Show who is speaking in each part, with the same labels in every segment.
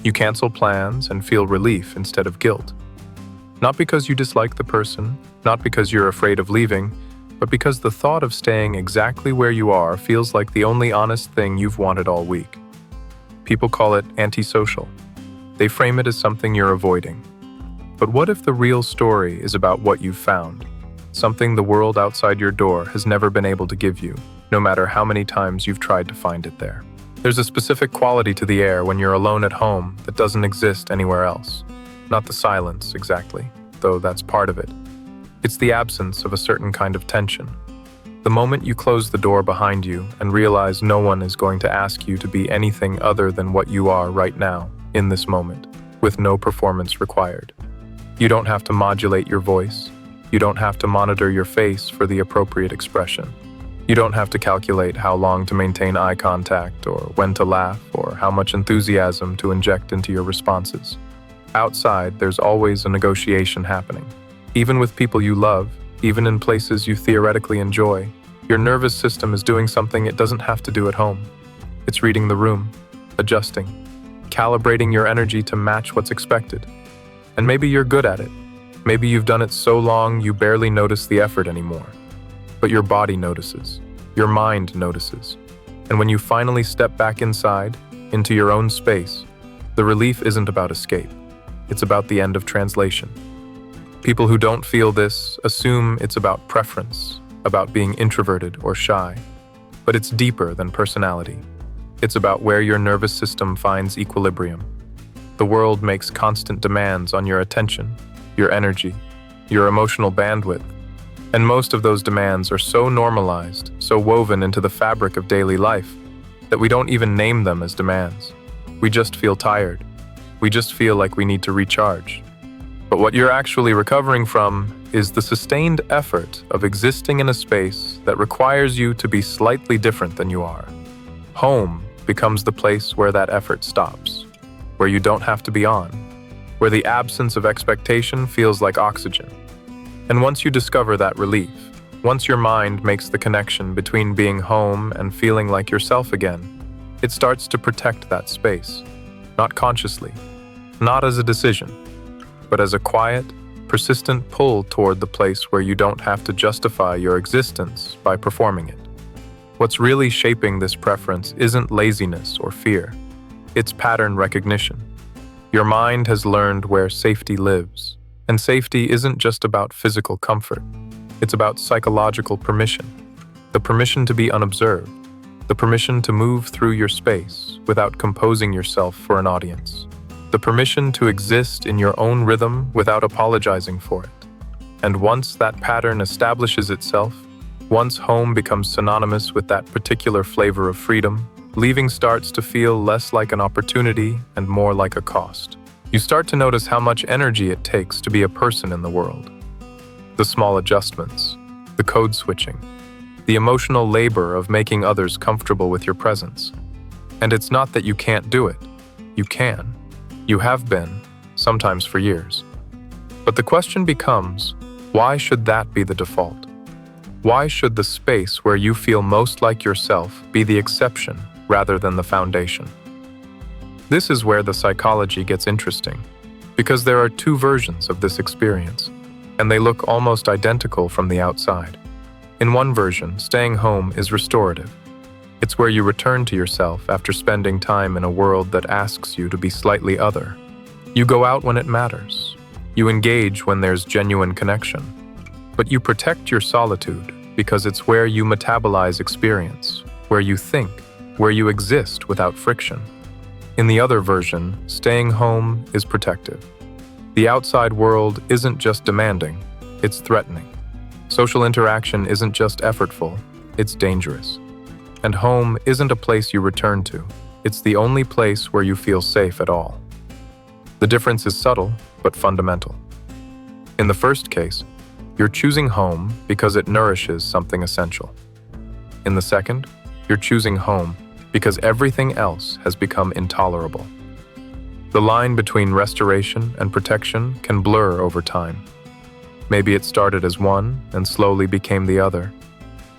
Speaker 1: You cancel plans and feel relief instead of guilt. Not because you dislike the person, not because you're afraid of leaving, but because the thought of staying exactly where you are feels like the only honest thing you've wanted all week. People call it antisocial. They frame it as something you're avoiding. But what if the real story is about what you've found? Something the world outside your door has never been able to give you, no matter how many times you've tried to find it there. There's a specific quality to the air when you're alone at home that doesn't exist anywhere else. Not the silence, exactly, though that's part of it. It's the absence of a certain kind of tension. The moment you close the door behind you and realize no one is going to ask you to be anything other than what you are right now, in this moment, with no performance required. You don't have to modulate your voice. You don't have to monitor your face for the appropriate expression. You don't have to calculate how long to maintain eye contact or when to laugh or how much enthusiasm to inject into your responses. Outside, there's always a negotiation happening. Even with people you love, even in places you theoretically enjoy, your nervous system is doing something it doesn't have to do at home. It's reading the room, adjusting, calibrating your energy to match what's expected. And maybe you're good at it. Maybe you've done it so long you barely notice the effort anymore. But your body notices. Your mind notices. And when you finally step back inside, into your own space, the relief isn't about escape. It's about the end of translation. People who don't feel this assume it's about preference, about being introverted or shy. But it's deeper than personality. It's about where your nervous system finds equilibrium. The world makes constant demands on your attention, your energy, your emotional bandwidth. And most of those demands are so normalized, so woven into the fabric of daily life, that we don't even name them as demands. We just feel tired. We just feel like we need to recharge. But what you're actually recovering from is the sustained effort of existing in a space that requires you to be slightly different than you are. Home becomes the place where that effort stops, where you don't have to be on, where the absence of expectation feels like oxygen. And once you discover that relief, once your mind makes the connection between being home and feeling like yourself again, it starts to protect that space, not consciously, not as a decision, but as a quiet, persistent pull toward the place where you don't have to justify your existence by performing it. What's really shaping this preference isn't laziness or fear, it's pattern recognition. Your mind has learned where safety lives. And safety isn't just about physical comfort. It's about psychological permission. The permission to be unobserved. The permission to move through your space without composing yourself for an audience. The permission to exist in your own rhythm without apologizing for it. And once that pattern establishes itself, once home becomes synonymous with that particular flavor of freedom, leaving starts to feel less like an opportunity and more like a cost. You start to notice how much energy it takes to be a person in the world. The small adjustments, the code switching, the emotional labor of making others comfortable with your presence. And it's not that you can't do it. You can. You have been, sometimes for years. But the question becomes, why should that be the default? Why should the space where you feel most like yourself be the exception rather than the foundation? This is where the psychology gets interesting, because there are two versions of this experience, and they look almost identical from the outside. In one version, staying home is restorative. It's where you return to yourself after spending time in a world that asks you to be slightly other. You go out when it matters. You engage when there's genuine connection. But you protect your solitude because it's where you metabolize experience, where you think, where you exist without friction. In the other version, staying home is protective. The outside world isn't just demanding, it's threatening. Social interaction isn't just effortful, it's dangerous. And home isn't a place you return to, it's the only place where you feel safe at all. The difference is subtle, but fundamental. In the first case, you're choosing home because it nourishes something essential. In the second, you're choosing home because everything else has become intolerable. The line between restoration and protection can blur over time. Maybe it started as one and slowly became the other.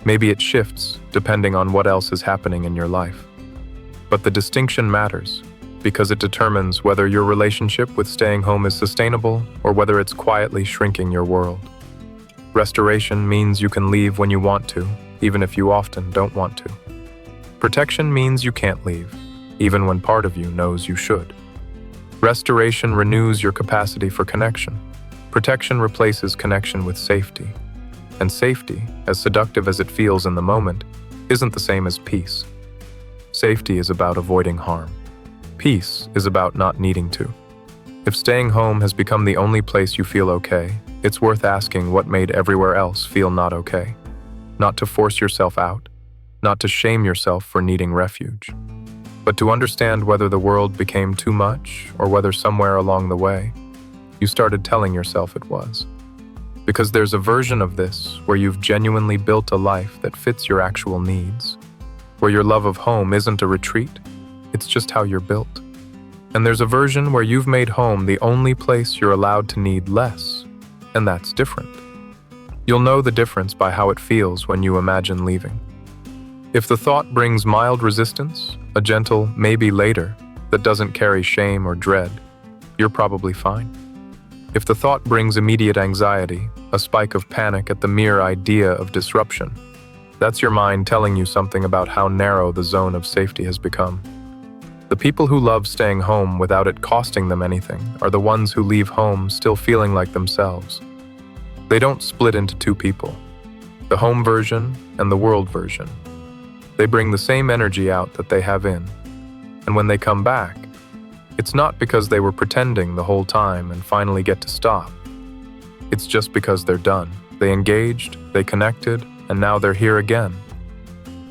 Speaker 1: Maybe it shifts depending on what else is happening in your life. But the distinction matters because it determines whether your relationship with staying home is sustainable or whether it's quietly shrinking your world. Restoration means you can leave when you want to, even if you often don't want to. Protection means you can't leave, even when part of you knows you should. Restoration renews your capacity for connection. Protection replaces connection with safety. And safety, as seductive as it feels in the moment, isn't the same as peace. Safety is about avoiding harm. Peace is about not needing to. If staying home has become the only place you feel okay, it's worth asking what made everywhere else feel not okay. Not to force yourself out, not to shame yourself for needing refuge, but to understand whether the world became too much or whether somewhere along the way, you started telling yourself it was. Because there's a version of this where you've genuinely built a life that fits your actual needs, where your love of home isn't a retreat, it's just how you're built. And there's a version where you've made home the only place you're allowed to need less, and that's different. You'll know the difference by how it feels when you imagine leaving. If the thought brings mild resistance, a gentle maybe later that doesn't carry shame or dread, you're probably fine. If the thought brings immediate anxiety, a spike of panic at the mere idea of disruption, that's your mind telling you something about how narrow the zone of safety has become. The people who love staying home without it costing them anything are the ones who leave home still feeling like themselves. They don't split into two people, the home version and the world version. They bring the same energy out that they have in. And when they come back, it's not because they were pretending the whole time and finally get to stop. It's just because they're done. They engaged, they connected, and now they're here again.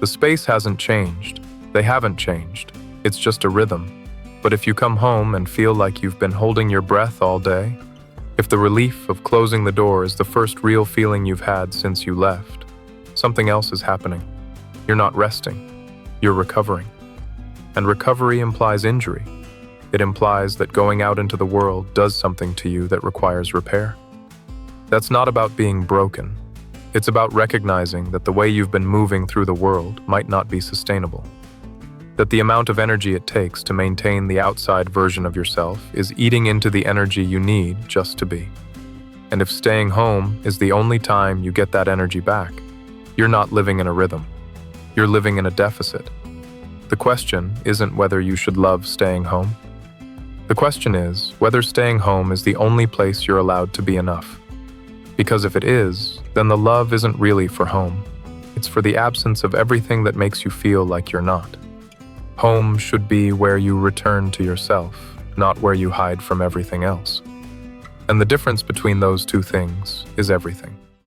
Speaker 1: The space hasn't changed. They haven't changed. It's just a rhythm. But if you come home and feel like you've been holding your breath all day, if the relief of closing the door is the first real feeling you've had since you left, something else is happening. You're not resting. You're recovering. And recovery implies injury. It implies that going out into the world does something to you that requires repair. That's not about being broken. It's about recognizing that the way you've been moving through the world might not be sustainable. That the amount of energy it takes to maintain the outside version of yourself is eating into the energy you need just to be. And if staying home is the only time you get that energy back, you're not living in a rhythm. You're living in a deficit. The question isn't whether you should love staying home. The question is whether staying home is the only place you're allowed to be enough. Because if it is, then the love isn't really for home. It's for the absence of everything that makes you feel like you're not. Home should be where you return to yourself, not where you hide from everything else. And the difference between those two things is everything.